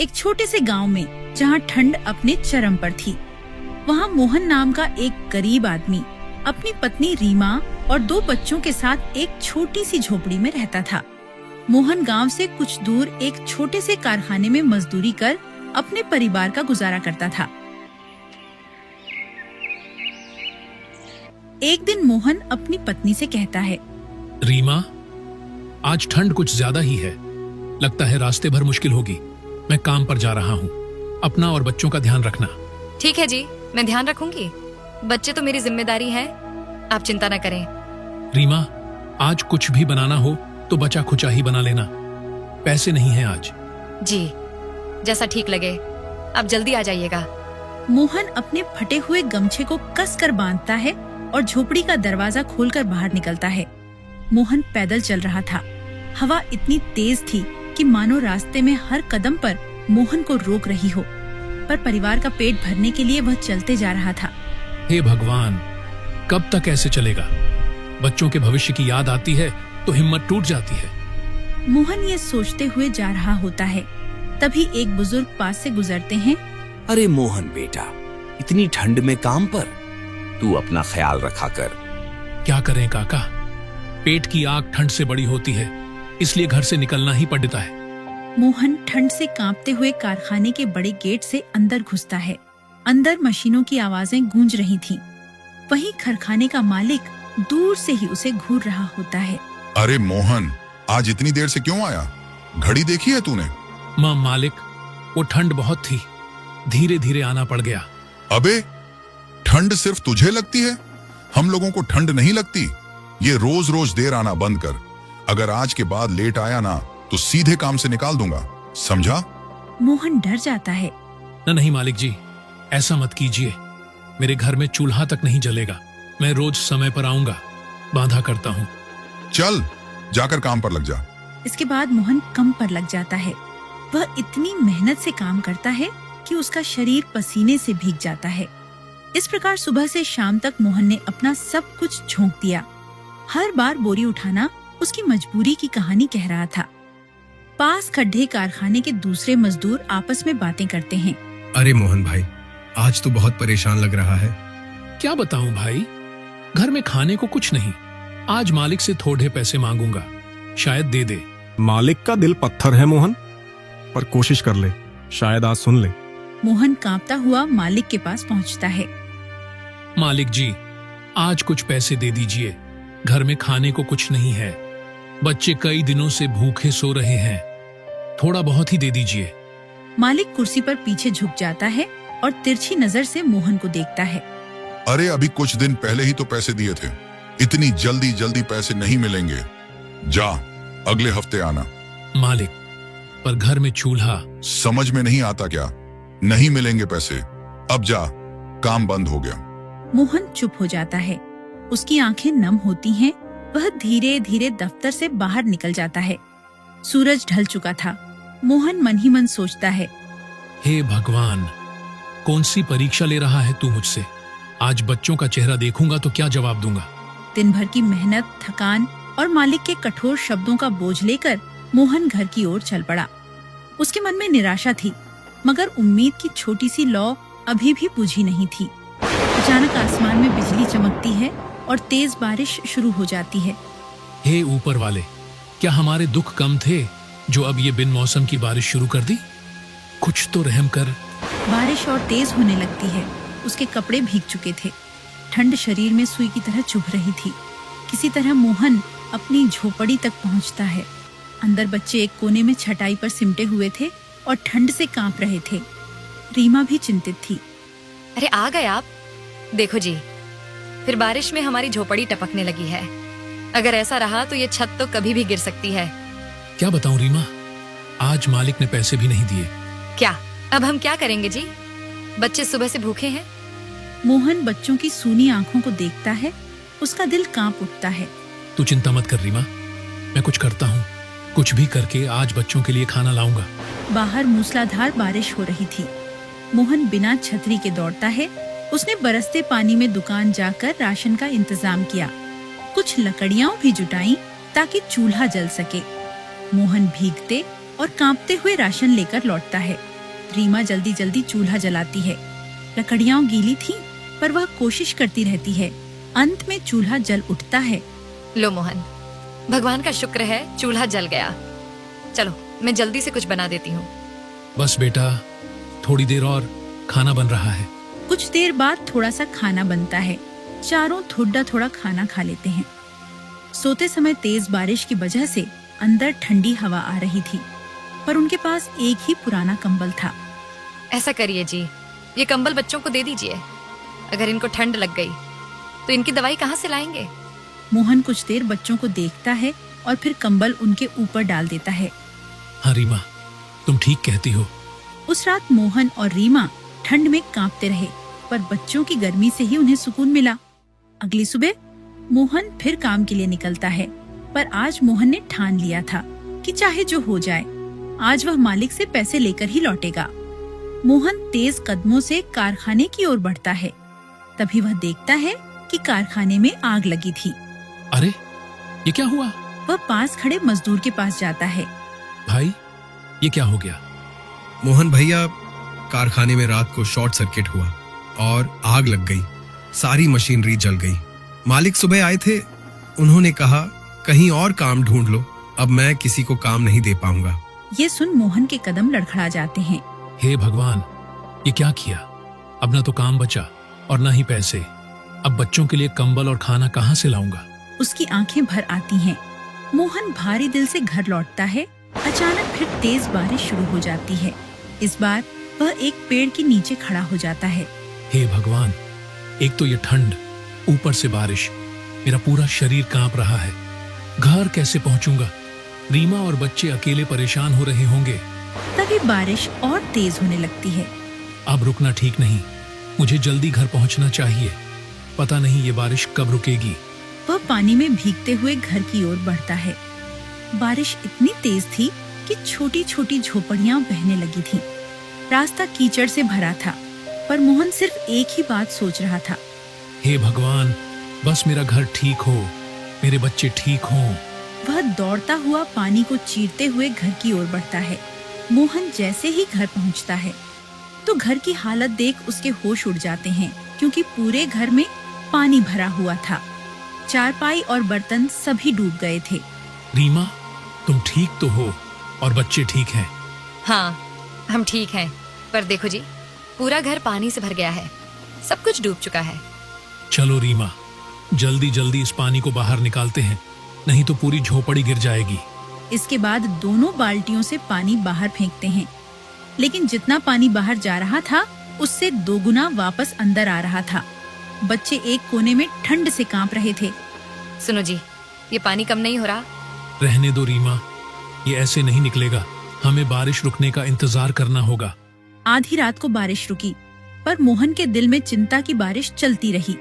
एक छोटे से गांव में जहां ठंड अपने चरम पर थी, वहां मोहन नाम का एक गरीब आदमी अपनी पत्नी रीमा और 2 बच्चों के साथ एक छोटी सी झोपड़ी में रहता था। मोहन गांव से कुछ दूर एक छोटे से कारखाने में मजदूरी कर अपने परिवार का गुजारा करता था। एक दिन मोहन अपनी पत्नी से कहता है, रीमा, आज ठंड कुछ ज्यादा ही है। लगता है रास्ते भर मुश्किल होगी। मैं काम पर जा रहा हूँ। अपना और बच्चों का ध्यान रखना। ठीक है जी, मैं ध्यान रखूंगी। बच्चे तो मेरी जिम्मेदारी है, आप चिंता न करें। रीमा, आज कुछ भी बनाना हो तो बचा खुचा ही बना लेना। पैसे नहीं हैं आज। जी, जैसा ठीक लगे। आप जल्दी आ जाइएगा। मोहन अपने फटे हुए गमछे को कसकर बांधता है और झोपड़ी का दरवाजा खोलकर बाहर निकलता है। मोहन पैदल चल रहा था। हवा इतनी तेज थी कि मानो रास्ते में हर कदम पर मोहन को रोक रही हो, पर परिवार का पेट भरने के लिए वह चलते जा रहा था। हे भगवान, कब तक ऐसे चलेगा? बच्चों के भविष्य की याद आती है तो हिम्मत टूट जाती है। मोहन ये सोचते हुए जा रहा होता है, तभी एक बुजुर्ग पास से गुजरते हैं। अरे मोहन बेटा, इतनी ठंड में काम पर, तू अपना ख्याल रखा कर। क्या करें काका, पेट की आग ठंड से बड़ी होती है, इसलिए घर से निकलना ही पड़ता है। मोहन ठंड से कांपते हुए कारखाने के बड़े गेट से अंदर घुसता है। अंदर मशीनों की आवाजें गूंज रही थीं। वहीं कारखाने का मालिक दूर से ही उसे घूर रहा होता है। अरे मोहन, आज इतनी देर से क्यों आया? घड़ी देखी है तूने? मालिक, वो ठंड बहुत थी, धीरे धीरे आना पड़ गया। अबे, ठंड सिर्फ तुझे लगती है, हम लोगों को ठंड नहीं लगती। ये रोज रोज देर आना बंद कर। अगर आज के बाद लेट आया ना तो सीधे काम से निकाल दूंगा, समझा? मोहन डर जाता है। नहीं मालिक जी, ऐसा मत कीजिए। मेरे घर में चूल्हा तक नहीं जलेगा। मैं रोज समय पर आऊंगा, बाधा करता हूँ। चल, जाकर काम पर लग जा। इसके बाद मोहन काम पर लग जाता है। वह इतनी मेहनत से काम करता है कि उसका शरीर पसीने से भीग जाता है। इस प्रकार सुबह से शाम तक मोहन ने अपना सब कुछ झोंक दिया। हर बार बोरी उठाना उसकी मजबूरी की कहानी कह रहा था। पास खड्डे कारखाने के दूसरे मजदूर आपस में बातें करते हैं। अरे मोहन भाई, आज तो बहुत परेशान लग रहा है। क्या बताऊं भाई, घर में खाने को कुछ नहीं। आज मालिक से थोड़े पैसे मांगूंगा, शायद दे दे। मालिक का दिल पत्थर है मोहन, पर कोशिश कर ले, शायद आज सुन ले। मोहन कांपता हुआ मालिक के पास पहुंचता है। मालिक जी, आज कुछ पैसे दे दीजिए। घर में खाने को कुछ नहीं है। बच्चे कई दिनों से भूखे सो रहे हैं। थोड़ा बहुत ही दे दीजिए। मालिक कुर्सी पर पीछे झुक जाता है और तिरछी नजर से मोहन को देखता है। अरे, अभी कुछ दिन पहले ही तो पैसे दिए थे। इतनी जल्दी जल्दी पैसे नहीं मिलेंगे। जा, अगले हफ्ते आना। मालिक, पर घर में चूल्हा। समझ में नहीं आता क्या? नहीं मिलेंगे पैसे। अब जा, काम बंद हो गया। मोहन चुप हो जाता है। उसकी आंखें नम होती हैं। वह धीरे धीरे दफ्तर से बाहर निकल जाता है। सूरज ढल चुका था। मोहन मन ही मन सोचता है, हे भगवान, कौन सी परीक्षा ले रहा है तू मुझसे? आज बच्चों का चेहरा देखूंगा तो क्या जवाब दूंगा? दिन भर की मेहनत, थकान और मालिक के कठोर शब्दों का बोझ लेकर मोहन घर की ओर चल पड़ा। उसके मन में निराशा थी, मगर उम्मीद की छोटी सी लौ अभी भी बुझी नहीं थी। अचानक आसमान में बिजली चमकती है और तेज बारिश शुरू हो जाती है। हे ऊपर वाले, क्या हमारे दुख कम थे जो अब ये बिन मौसम की बारिश शुरू कर दी? कुछ तो रहम कर। बारिश और तेज होने लगती है। उसके कपड़े भीग चुके थे। ठंड शरीर में सुई की तरह चुभ रही थी। किसी तरह मोहन अपनी झोपड़ी तक पहुंचता है। अंदर बच्चे एक कोने में छटाई पर सिमटे हुए थे और ठंड से कांप रहे थे। रीमा भी चिंतित थी। अरे आ गए आप? देखो जी, फिर बारिश में हमारी झोपड़ी टपकने लगी है। अगर ऐसा रहा तो ये छत तो कभी भी गिर सकती है। क्या बताऊं रीमा, आज मालिक ने पैसे भी नहीं दिए। क्या अब हम क्या करेंगे जी? बच्चे सुबह से भूखे हैं। मोहन बच्चों की सूनी आंखों को देखता है। उसका दिल कांप उठता है। तू चिंता मत कर रीमा, मैं कुछ करता हूँ। कुछ भी करके आज बच्चों के लिए खाना लाऊंगा। बाहर मूसलाधार बारिश हो रही थी। मोहन बिना छतरी के दौड़ता है। उसने बरसते पानी में दुकान जाकर राशन का इंतजाम किया। कुछ लकड़ियां भी जुटाई ताकि चूल्हा जल सके। मोहन भीगते और कांपते हुए राशन लेकर लौटता है। रीमा जल्दी जल्दी चूल्हा जलाती है। लकड़ियां गीली थीं, पर वह कोशिश करती रहती है। अंत में चूल्हा जल उठता है। लो मोहन, भगवान का शुक्र है चूल्हा जल गया। चलो मैं जल्दी से कुछ बना देती हूँ। बस बेटा, थोड़ी देर और, खाना बन रहा है। कुछ देर बाद थोड़ा सा खाना बनता है। चारों थोड़ा थोड़ा खाना खा लेते हैं। सोते समय तेज बारिश की वजह से अंदर ठंडी हवा आ रही थी, पर उनके पास एक ही पुराना कंबल था। ऐसा करिए जी, ये कंबल बच्चों को दे दीजिए। अगर इनको ठंड लग गई तो इनकी दवाई कहाँ से लाएंगे? मोहन कुछ देर बच्चों को देखता है और फिर कंबल उनके ऊपर डाल देता है। हाँ रीमा, तुम ठीक कहती हो। उस रात मोहन और रीमा ठंड में कांपते रहे, पर बच्चों की गर्मी से ही उन्हें सुकून मिला। अगली सुबह मोहन फिर काम के लिए निकलता है, पर आज मोहन ने ठान लिया था कि चाहे जो हो जाए, आज वह मालिक से पैसे लेकर ही लौटेगा। मोहन तेज कदमों से कारखाने की ओर बढ़ता है। तभी वह देखता है कि कारखाने में आग लगी थी। अरे, ये क्या हुआ? वह पास खड़े मजदूर के पास जाता है। भाई, ये क्या हो गया? मोहन भैया, कारखाने में रात को शॉर्ट सर्किट हुआ और आग लग गई। सारी मशीनरी जल गई। मालिक सुबह आए थे, उन्होंने कहा कहीं और काम ढूंढ लो, अब मैं किसी को काम नहीं दे पाऊंगा। ये सुन मोहन के कदम लड़खड़ा जाते हैं। हे भगवान, ये क्या किया? अब ना तो काम बचा और ना ही पैसे। अब बच्चों के लिए कंबल और खाना कहाँ से लाऊंगा? उसकी आंखें भर आती हैं। मोहन भारी दिल से घर लौटता है। अचानक फिर तेज बारिश शुरू हो जाती है। इस बार वह एक पेड़ के नीचे खड़ा हो जाता है। हे भगवान, एक तो ये ठंड, ऊपर से बारिश, मेरा पूरा शरीर कांप रहा है। घर कैसे पहुंचूंगा? रीमा और बच्चे अकेले परेशान हो रहे होंगे। तभी बारिश और तेज होने लगती है। अब रुकना ठीक नहीं, मुझे जल्दी घर पहुंचना चाहिए। पता नहीं ये बारिश कब रुकेगी। वह पानी में भीगते हुए घर की ओर बढ़ता है। बारिश इतनी तेज थी कि छोटी छोटी झोपड़ियां बहने लगी थीं। रास्ता कीचड़ से भरा था, पर मोहन सिर्फ एक ही बात सोच रहा था। हे भगवान, बस मेरा घर ठीक हो, मेरे बच्चे ठीक हों। वह दौड़ता हुआ पानी को चीरते हुए घर की ओर बढ़ता है। मोहन जैसे ही घर पहुंचता है तो घर की हालत देख उसके होश उड़ जाते हैं, क्योंकि पूरे घर में पानी भरा हुआ था। चारपाई और बर्तन सभी डूब गए थे। रीमा, तुम ठीक तो हो और बच्चे ठीक हैं? हाँ, हम ठीक हैं, पर देखो जी, पूरा घर पानी से भर गया है। सब कुछ डूब चुका है। चलो रीमा, जल्दी जल्दी इस पानी को बाहर निकालते हैं, नहीं तो पूरी झोपड़ी गिर जाएगी। इसके बाद दोनों बाल्टियों से पानी बाहर फेंकते हैं, लेकिन जितना पानी बाहर जा रहा था उससे दोगुना वापस अंदर आ रहा था। बच्चे एक कोने में ठंड से कांप रहे थे। सुनो जी, ये पानी कम नहीं हो रहा। रहने दो रीमा, ये ऐसे नहीं निकलेगा। हमें बारिश रुकने का इंतजार करना होगा। आधी रात को बारिश रुकी, पर मोहन के दिल में चिंता की बारिश चलती रही।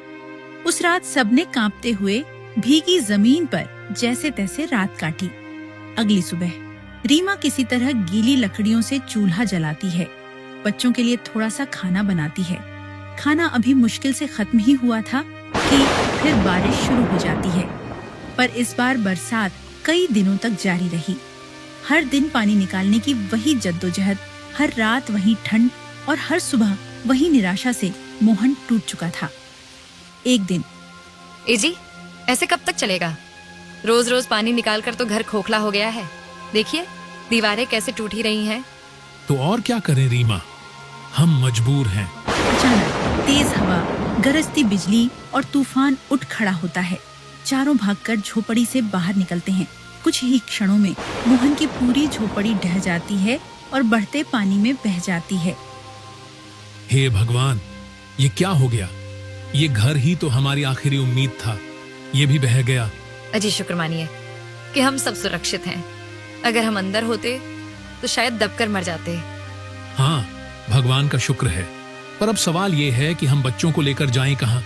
उस रात सबने कांपते हुए भीगी जमीन पर जैसे तैसे रात काटी। अगली सुबह रीमा किसी तरह गीली लकड़ियों से चूल्हा जलाती है। बच्चों के लिए थोड़ा सा खाना बनाती है। खाना अभी मुश्किल से खत्म ही हुआ था कि फिर बारिश शुरू हो जाती है। पर इस बार बरसात कई दिनों तक जारी रही। हर दिन पानी निकालने की वही जद्दोजहद, हर रात वही ठंड और हर सुबह वही निराशा से मोहन टूट चुका था। एक दिन, ए जी, ऐसे कब तक चलेगा? रोज रोज पानी निकालकर तो घर खोखला हो गया है। देखिए, दीवारें कैसे टूट ही रही हैं। तो और क्या करें रीमा, हम मजबूर हैं। अचानक तेज हवा, गरजती बिजली और तूफान उठ खड़ा होता है। चारों भागकर झोपड़ी से बाहर निकलते हैं। कुछ ही क्षणों में मोहन की पूरी झोपड़ी ढह जाती है और बढ़ते पानी में बह जाती है। हे भगवान, ये क्या हो गया? ये घर ही तो हमारी आखिरी उम्मीद था, ये भी बह गया। अजी शुक्र मानिए कि हम सब सुरक्षित हैं। अगर हम अंदर होते तो शायद दबकर मर जाते। हाँ, भगवान का शुक्र है, पर अब सवाल ये है कि हम बच्चों को लेकर जाएं कहाँ?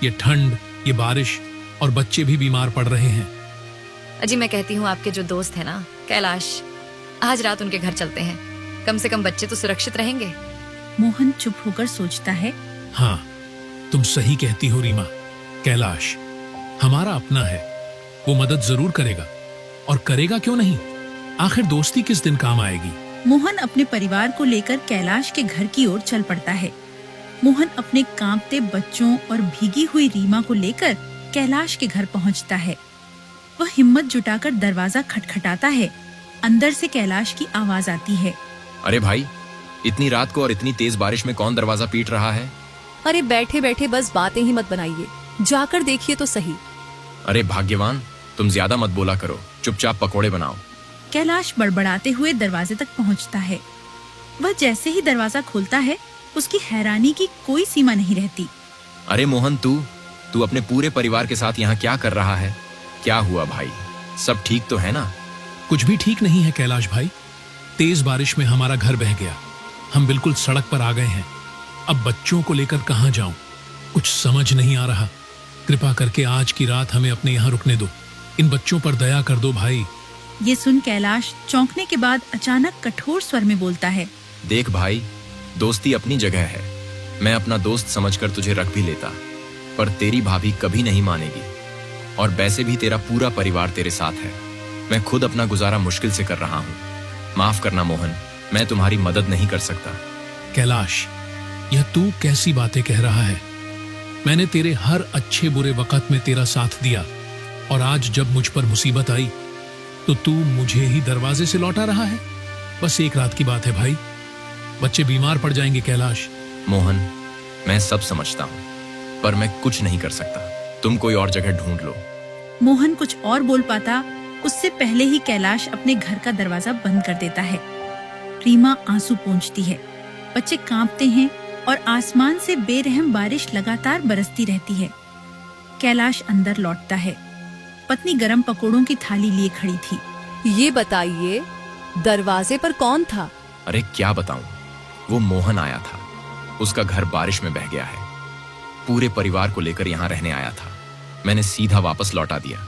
ये ठंड, ये बारिश और बच्चे भी बीमार पड़ रहे हैं। अजी मैं कहती हूँ, आपके जो दोस्त है ना, कैलाश, आज रात उनके घर चलते हैं। कम से कम बच्चे तो सुरक्षित रहेंगे। मोहन चुप होकर सोचता है। हाँ, तुम सही कहती हो रीमा। कैलाश हमारा अपना है, वो मदद जरूर करेगा। और करेगा क्यों नहीं? आखिर दोस्ती किस दिन काम आएगी। मोहन अपने परिवार को लेकर कैलाश के घर की ओर चल पड़ता है। मोहन अपने कांपते बच्चों और भीगी हुई रीमा को लेकर कैलाश के घर पहुंचता है। वह हिम्मत जुटाकर दरवाजा खटखटाता है। अंदर से कैलाश की आवाज आती है। अरे भाई, इतनी रात को और इतनी तेज बारिश में कौन दरवाजा पीट रहा है? अरे बैठे बैठे बस बातें ही मत बनाइए, जाकर देखिए तो सही। अरे भाग्यवान, तुम ज्यादा मत बोला करो, चुपचाप पकोड़े बनाओ। कैलाश बड़बड़ाते हुए दरवाजे तक पहुंचता है। वह जैसे ही दरवाजा खोलता है, उसकी हैरानी की कोई सीमा नहीं रहती। अरे मोहन, तू अपने पूरे परिवार के साथ यहाँ क्या कर रहा है? क्या हुआ भाई, सब ठीक तो है ना? कुछ भी ठीक नहीं है कैलाश भाई। तेज बारिश में हमारा घर बह गया। हम बिल्कुल सड़क पर आ गए हैं। अब बच्चों को लेकर कहाँ जाऊं? कुछ समझ नहीं आ रहा। कृपा करके आज की रात हमें अपने यहाँ रुकने दो। इन बच्चों पर दया कर दो भाई। ये सुन कैलाश चौंकने के बाद अचानक कठोर स्वर में बोलता है। देख भाई, दोस्ती अपनी जगह है। मैं अपना दोस्त समझकर तुझे रख भी लेता, पर तेरी भाभी कभी नहीं मानेगी। और वैसे भी तेरा पूरा परिवार तेरे साथ है। मैं खुद अपना गुजारा मुश्किल से कर रहा हूँ। माफ करना मोहन, मैं तुम्हारी मदद नहीं कर सकता। कैलाश, यह तू कैसी बातें कह रहा है? मैंने तेरे हर अच्छे बुरे वक्त में तेरा साथ दिया, और आज जब मुझ पर मुसीबत आई तो तू मुझे ही दरवाजे से लौटा रहा है। बस एक रात की बात है भाई, बच्चे बीमार पड़ जाएंगे। कैलाश, मोहन, मैं सब समझता हूँ, पर मैं कुछ नहीं कर सकता। तुम कोई और जगह ढूंढ लो। मोहन कुछ और बोल पाता उससे पहले ही कैलाश अपने घर का दरवाजा बंद कर देता है। रीमा आंसू पोंछती है। बच्चे कांपते हैं और आसमान से बेरहम बारिश लगातार बरसती रहती है। कैलाश अंदर लौटता है। पत्नी गरम पकोड़ों की थाली लिए खड़ी थी। ये बताइए, दरवाजे पर कौन था? अरे क्या बताऊं, वो मोहन आया था। उसका घर बारिश में बह गया है। पूरे परिवार को लेकर यहाँ रहने आया था। मैंने सीधा वापस लौटा दिया।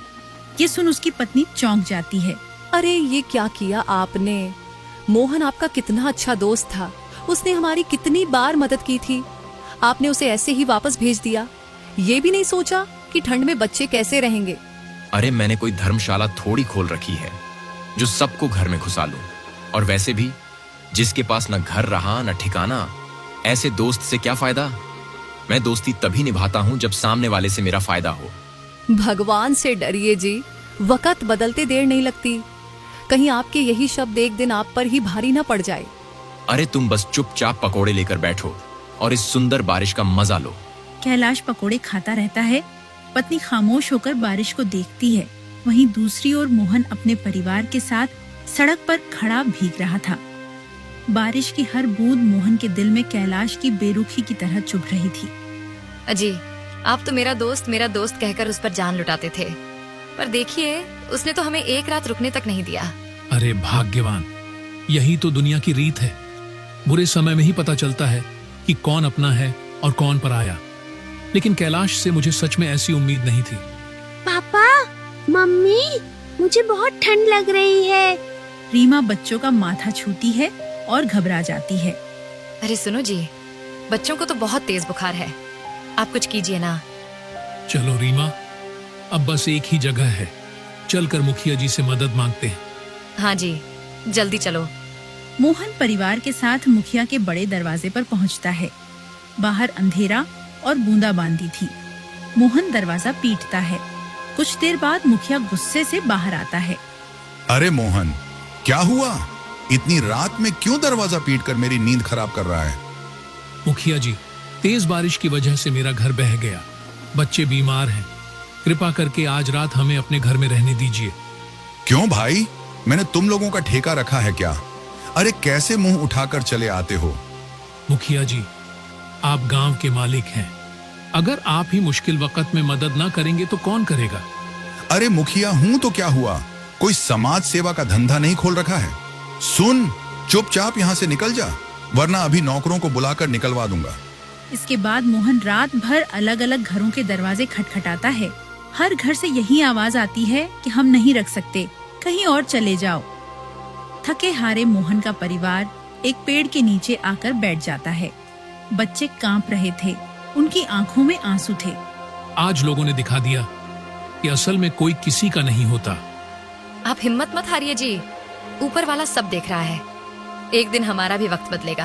ये सुन उसकी पत्नी चौंक जाती है। अरे ये क्या किया आपने? मोहन आपका कितना अच्छा दोस्त था। उसने हमारी कितनी बार मदद की थी। आपने उसे ऐसे ही वापस भेज दिया। ये भी नहीं सोचा कि ठंड में बच्चे कैसे रहेंगे। अरे मैंने कोई धर्मशाला थोड़ी खोल रखी है जो सबको घर में घुसा लूं। और वैसे भी जिसके पास न घर रहा न ठिकाना, ऐसे दोस्त से क्या फायदा? मैं दोस्ती तभी निभाता हूं जब सामने वाले से मेरा फायदा हो। भगवान से डरिए जी, वक्त बदलते देर नहीं लगती। कहीं आपके यही शब्द एक दिन आप पर ही भारी ना पड़ जाए। अरे तुम बस चुपचाप पकोड़े लेकर बैठो और इस सुंदर बारिश का मजा लो। कैलाश पकोड़े खाता रहता है। पत्नी खामोश होकर बारिश को देखती है। वहीं दूसरी ओर मोहन अपने परिवार के साथ सड़क पर खड़ा भीग रहा था। बारिश की हर बूंद मोहन के दिल में कैलाश की बेरुखी की तरह चुभ रही थी। अजी, आप तो मेरा दोस्त कहकर उस पर जान लुटाते थे, पर देखिए उसने तो हमें एक रात रुकने तक नहीं दिया। अरे भाग्यवान, यही तो दुनिया की रीत है। बुरे समय में ही पता चलता है कि कौन अपना है और कौन पराया। लेकिन कैलाश से मुझे सच में ऐसी उम्मीद नहीं थी। पापा, मम्मी, मुझे बहुत ठंड लग रही है। रीमा बच्चों का माथा छूती है और घबरा जाती है। अरे सुनो जी, बच्चों को तो बहुत तेज बुखार है। आप कुछ कीजिए ना। चलो रीमा, अब बस एक ही जगह है, चलकर मुखिया जी से मदद मांगते हैं। हाँ जी, जल्दी चलो। मोहन परिवार के साथ मुखिया के बड़े दरवाजे पर पहुंचता है। बाहर अंधेरा और बूंदाबांदी थी। मोहन दरवाजा पीटता है। कुछ देर बाद मुखिया गुस्से से बाहर आता है। अरे मोहन, क्या हुआ? इतनी रात में क्यों दरवाजा पीटकर मेरी नींद खराब कर रहा है? मुखिया जी, तेज बारिश की वजह से मेरा घर बह गया। बच्चे बीमार हैं। कृपा करके आज रात हमें अपने घर में रहने दीजिए। क्यों भाई, मैंने तुम लोगों का ठेका रखा है क्या? अरे कैसे मुंह उठाकर चले आते हो? मुखिया जी, आप गांव के मालिक हैं। अगर आप ही मुश्किल वक्त में मदद ना करेंगे तो कौन करेगा? अरे मुखिया हूं तो क्या हुआ? कोई समाज सेवा का धंधा नहीं खोल रखा है? सुन, चुपचाप यहाँ से निकल जा, वरना अभी नौकरों को बुलाकर निकलवा दूंगा। इसके बाद मोहन रात भर अलग अलग घरों के दरवाजे खटखटाता है। हर घर से यही आवाज आती है कि हम नहीं रख सकते, कहीं और चले जाओ। थके हारे मोहन का परिवार एक पेड़ के नीचे आकर बैठ जाता है। बच्चे कांप रहे थे। उनकी आंखों में आंसू थे। आज लोगों ने दिखा दिया कि असल में कोई किसी का नहीं होता। आप हिम्मत मत हारिए जी, ऊपर वाला सब देख रहा है। एक दिन हमारा भी वक्त बदलेगा,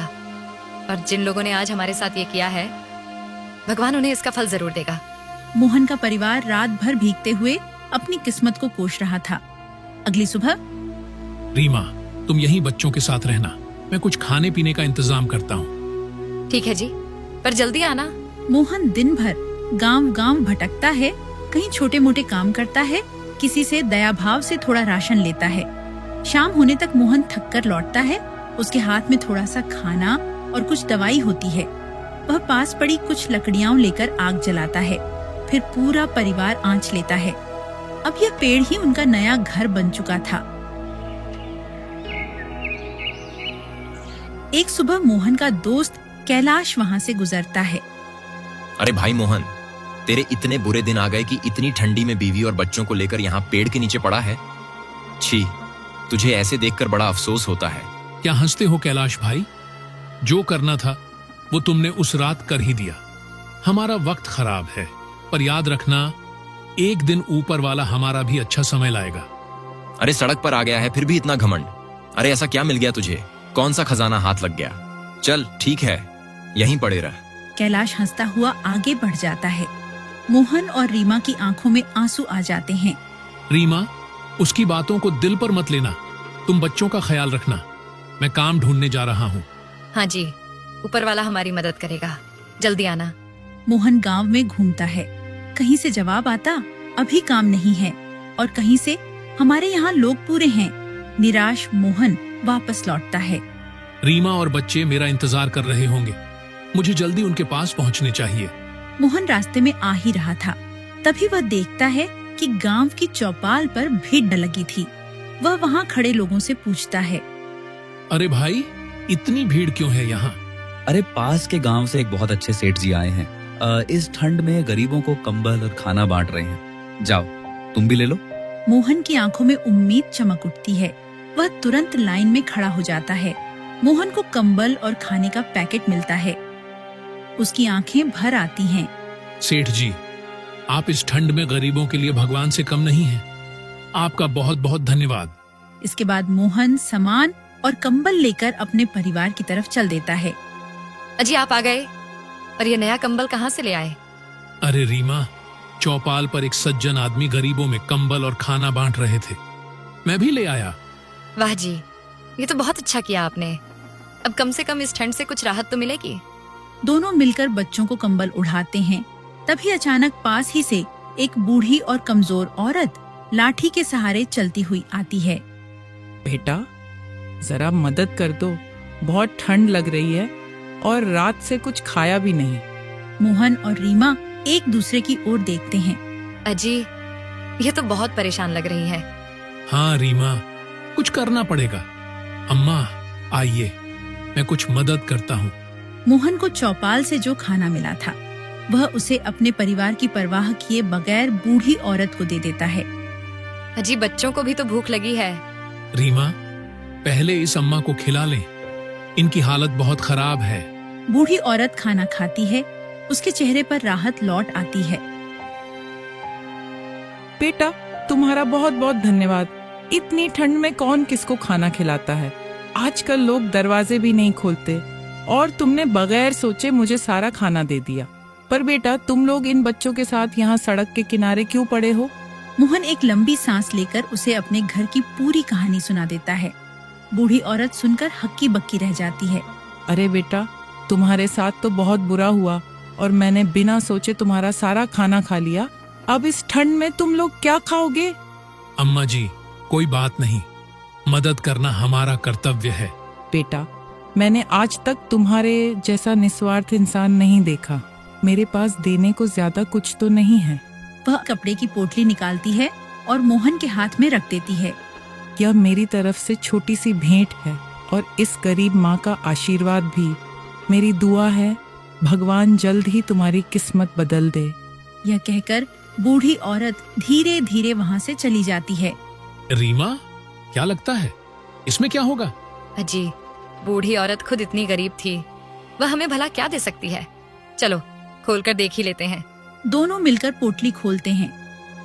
और जिन लोगों ने आज हमारे साथ ये किया है, भगवान उन्हें इसका फल जरूर देगा। मोहन का परिवार रात भर भीगते हुए अपनी किस्मत को कोस रहा था। अगली सुबह रीमा, तुम यहीं बच्चों के साथ रहना, मैं कुछ खाने पीने का इंतजाम करता हूँ। ठीक है जी, पर जल्दी आना। मोहन दिन भर गांव-गांव भटकता है, कहीं छोटे मोटे काम करता है, किसी से दया भाव से थोड़ा राशन लेता है। शाम होने तक मोहन थक कर लौटता है। उसके हाथ में थोड़ा सा खाना और कुछ दवाई होती है। वह पास पड़ी कुछ लकड़ियां लेकर आग जलाता है, फिर पूरा परिवार आंच लेता है। अब यह पेड़ ही उनका नया घर बन चुका था। एक सुबह मोहन का दोस्त कैलाश वहाँ से गुजरता है। अरे भाई मोहन, तेरे इतने बुरे दिन आ गए कि इतनी ठंडी में बीवी और बच्चों को लेकर यहाँ पेड़ के नीचे पड़ा है। छी, तुझे ऐसे देखकर बड़ा अफसोस होता है। क्या हंसते हो कैलाश भाई? जो करना था वो तुमने उस रात कर ही दिया। हमारा वक्त खराब है, पर याद रखना, एक दिन ऊपर वाला हमारा भी अच्छा समय लाएगा। अरे सड़क पर आ गया है फिर भी इतना घमंड। अरे ऐसा क्या मिल गया तुझे? कौन सा खजाना हाथ लग गया? चल ठीक है, यहीं पड़े रह। कैलाश हंसता हुआ आगे बढ़ जाता है। मोहन और रीमा की आंखों में आंसू आ जाते हैं। रीमा, उसकी बातों को दिल पर मत लेना। तुम बच्चों का ख्याल रखना। मैं काम ढूंढने जा रहा हूँ। हाँ जी, ऊपर वाला हमारी मदद करेगा। जल्दी आना। मोहन गांव में घूमता है। कहीं से जवाब आता, अभी काम नहीं है, और कहीं से, हमारे यहाँ लोग पूरे हैं। निराश मोहन वापस लौटता है। रीमा और बच्चे मेरा इंतजार कर रहे होंगे। मुझे जल्दी उनके पास पहुँचने चाहिए। मोहन रास्ते में आ ही रहा था, तभी वह देखता है कि गांव की चौपाल पर भीड़ लगी थी। वह वहाँ खड़े लोगों से पूछता है, अरे भाई, इतनी भीड़ क्यों है यहाँ? अरे पास के गांव से एक बहुत अच्छे सेठ जी आए हैं। इस ठंड में गरीबों को कंबल और खाना बांट रहे हैं। जाओ, तुम भी ले लो। मोहन की आंखों में उम्मीद चमक उठती है। वह तुरंत लाइन में खड़ा हो जाता है। मोहन को कंबल और खाने का पैकेट मिलता है। उसकी आंखें भर आती हैं। सेठ जी, आप इस ठंड में गरीबों के लिए भगवान से कम नहीं हैं। आपका बहुत बहुत धन्यवाद। इसके बाद मोहन सामान और कंबल लेकर अपने परिवार की तरफ चल देता है। अजी आप आ गए, और ये नया कंबल कहाँ से ले आए? अरे रीमा, चौपाल पर एक सज्जन आदमी गरीबों में कंबल और खाना बांट रहे थे, मैं भी ले आया। वाह जी, ये तो बहुत अच्छा किया आपने। अब कम से कम इस ठंड से कुछ राहत तो मिलेगी। दोनों मिलकर बच्चों को कंबल उड़ाते हैं। तभी अचानक पास ही से एक बूढ़ी और कमजोर औरत लाठी के सहारे चलती हुई आती है। बेटा, जरा मदद कर दो, बहुत ठंड लग रही है और रात से कुछ खाया भी नहीं। मोहन और रीमा एक दूसरे की ओर देखते हैं। अजी, ये तो बहुत परेशान लग रही है। हाँ रीमा, कुछ करना पड़ेगा। अम्मा आइए, मैं कुछ मदद करता हूँ। मोहन को चौपाल से जो खाना मिला था, वह उसे अपने परिवार की परवाह किए बगैर बूढ़ी औरत को दे देता है। अजी, बच्चों को भी तो भूख लगी है। रीमा, पहले इस अम्मा को खिला लें, इनकी हालत बहुत खराब है। बूढ़ी औरत खाना खाती है। उसके चेहरे पर राहत लौट आती है। बेटा, तुम्हारा बहुत बहुत धन्यवाद। इतनी ठंड में कौन किसको खाना खिलाता है? आजकल लोग दरवाजे भी नहीं खोलते, और तुमने बगैर सोचे मुझे सारा खाना दे दिया। पर बेटा, तुम लोग इन बच्चों के साथ यहाँ सड़क के किनारे क्यों पड़े हो? मोहन एक लंबी सांस लेकर उसे अपने घर की पूरी कहानी सुना देता है। बूढ़ी औरत सुनकर हक्की बक्की रह जाती है। अरे बेटा, तुम्हारे साथ तो बहुत बुरा हुआ और मैंने बिना सोचे तुम्हारा सारा खाना खा लिया। अब इस ठंड में तुम लोग क्या खाओगे? अम्मा जी, कोई बात नहीं, मदद करना हमारा कर्तव्य है। बेटा, मैंने आज तक तुम्हारे जैसा निस्वार्थ इंसान नहीं देखा। मेरे पास देने को ज्यादा कुछ तो नहीं है। वह कपड़े की पोटली निकालती है और मोहन के हाथ में रख देती है। यह मेरी तरफ से छोटी सी भेंट है, और इस गरीब माँ का आशीर्वाद भी। मेरी दुआ है भगवान जल्द ही तुम्हारी किस्मत बदल दे। यह कहकर बूढ़ी औरत धीरे धीरे वहाँ से चली जाती है। रीमा, क्या लगता है इसमें क्या होगा? अजी, बूढ़ी औरत खुद इतनी गरीब थी, वह हमें भला क्या दे सकती है? चलो खोलकर देख ही लेते हैं। दोनों मिलकर पोटली खोलते हैं।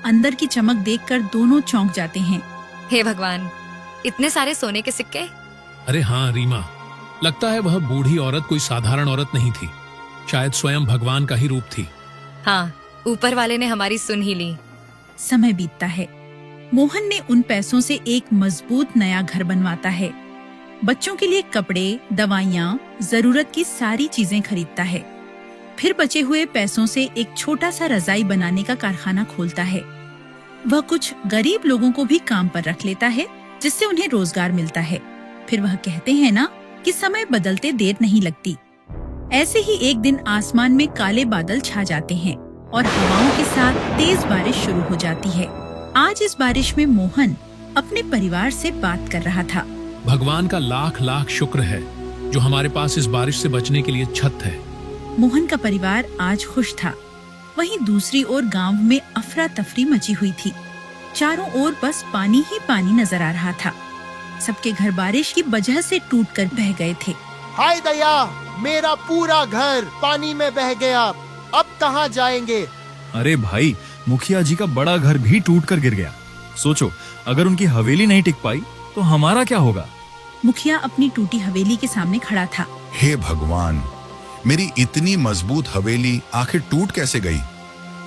अंदर की चमक देखकर दोनों चौंक जाते हैं। हे भगवान, इतने सारे सोने के सिक्के! अरे हाँ रीमा, लगता है वह बूढ़ी औरत कोई साधारण औरत नहीं थी, शायद स्वयं भगवान का ही रूप थी। हाँ, ऊपर वाले ने हमारी सुन ही ली। समय बीतता है। मोहन ने उन पैसों से एक मजबूत नया घर बनवाता है। बच्चों के लिए कपड़े, दवाइयाँ, जरूरत की सारी चीजें खरीदता है। फिर बचे हुए पैसों से एक छोटा सा रजाई बनाने का कारखाना खोलता है। वह कुछ गरीब लोगों को भी काम पर रख लेता है, जिससे उन्हें रोजगार मिलता है। फिर वह कहते हैं ना कि समय बदलते देर नहीं लगती। ऐसे ही एक दिन आसमान में काले बादल छा जाते हैं और हवाओं के साथ तेज बारिश शुरू हो जाती है। आज इस बारिश में मोहन अपने परिवार से बात कर रहा था। भगवान का लाख लाख शुक्र है जो हमारे पास इस बारिश से बचने के लिए छत है। मोहन का परिवार आज खुश था। वहीं दूसरी ओर गांव में अफरा तफरी मची हुई थी। चारों ओर बस पानी ही पानी नजर आ रहा था। सबके घर बारिश की वजह से टूटकर बह गए थे। हाय दया, मेरा पूरा घर पानी में बह गया। अब कहाँ जाएंगे? अरे भाई, मुखिया जी का बड़ा घर भी टूट कर गिर गया। सोचो, अगर उनकी हवेली नहीं टिक पाई तो हमारा क्या होगा? मुखिया अपनी टूटी हवेली के सामने खड़ा था। हे भगवान, मेरी इतनी मजबूत हवेली आखिर टूट कैसे गई?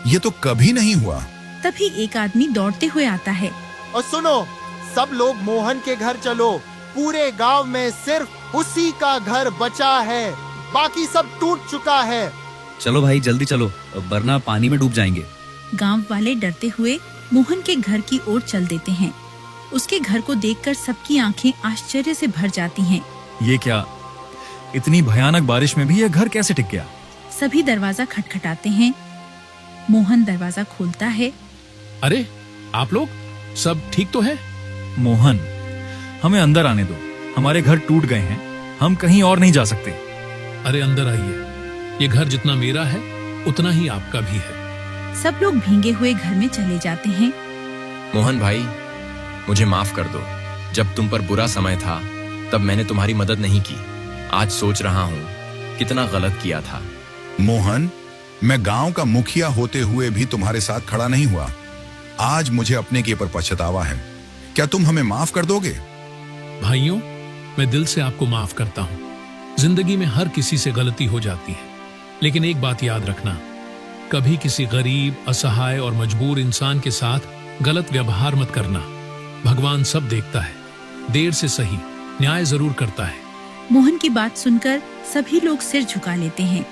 ये तो कभी नहीं हुआ। तभी एक आदमी दौड़ते हुए आता है। और सुनो, सब लोग मोहन के घर चलो। पूरे गांव में सिर्फ उसी का घर बचा है, बाकी सब टूट चुका है। चलो भाई, जल्दी चलो, वरना पानी में डूब जाएंगे। गांव वाले डरते हुए मोहन के घर की ओर चल देते हैं। उसके घर को देखकर सबकी आंखें आश्चर्य से भर जाती हैं। ये क्या, इतनी भयानक बारिश में भी यह घर कैसे टिक गया? सभी दरवाजा खटखटाते हैं। मोहन दरवाजा खोलता है। अरे, आप लोग सब ठीक तो है? मोहन, हमें अंदर आने दो। हमारे घर टूट गए हैं, हम कहीं और नहीं जा सकते। अरे अंदर आइए, ये घर जितना मेरा है उतना ही आपका भी है। सब लोग भीगे हुए घर में चले जाते हैं। मोहन भाई, मुझे माफ कर दो। जब तुम पर बुरा समय था तब मैंने तुम्हारी मदद नहीं की। आज सोच रहा हूँ कितना गलत किया था। मोहन, मैं गांव का मुखिया होते हुए भी तुम्हारे साथ खड़ा नहीं हुआ। आज मुझे अपने के पर पछतावा है। क्या तुम हमें माफ कर दोगे? भाइयों, मैं दिल से आपको माफ करता हूँ। जिंदगी में हर किसी से गलती हो जाती है, लेकिन एक बात याद रखना, कभी किसी गरीब, असहाय और मजबूर इंसान के साथ गलत व्यवहार मत करना। भगवान सब देखता है, देर से सही न्याय जरूर करता है। मोहन की बात सुनकर सभी लोग सिर झुका लेते हैं।